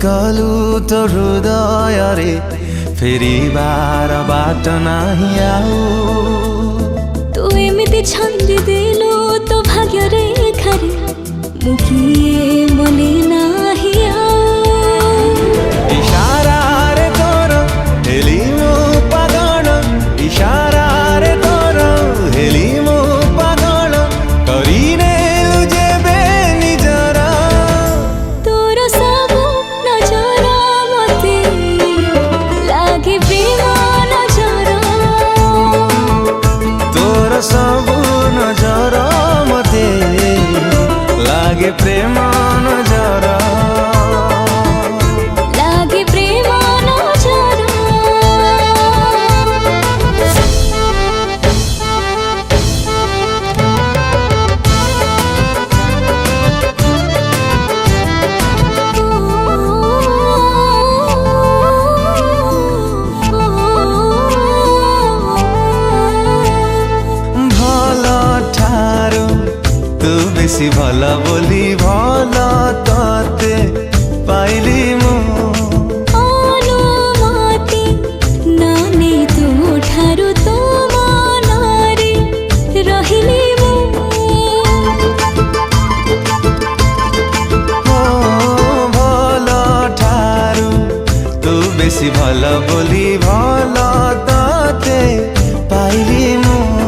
कलु तो हृदय रे फेरिबार बाट नाही आउ तू एमिति छंदी देलु तो भाग्य रेखारे मुकिए मने नाही इशारा रे तोर हेली मो पागल इशारा रे तोर हेली मो पागल करिने जेबे निजर तोर सबु नजर मते लागे प्रेम नजर तोर सबु नजर मते लागे प्रेम नजर लागे प्रेम नजर बेसी भला बोली भला ताते पाइली मु अनुमति नाने तू ठारू तो मनारे रहिली मु भला ठारू तू बेसी भला बोली भला ताते पाइली मु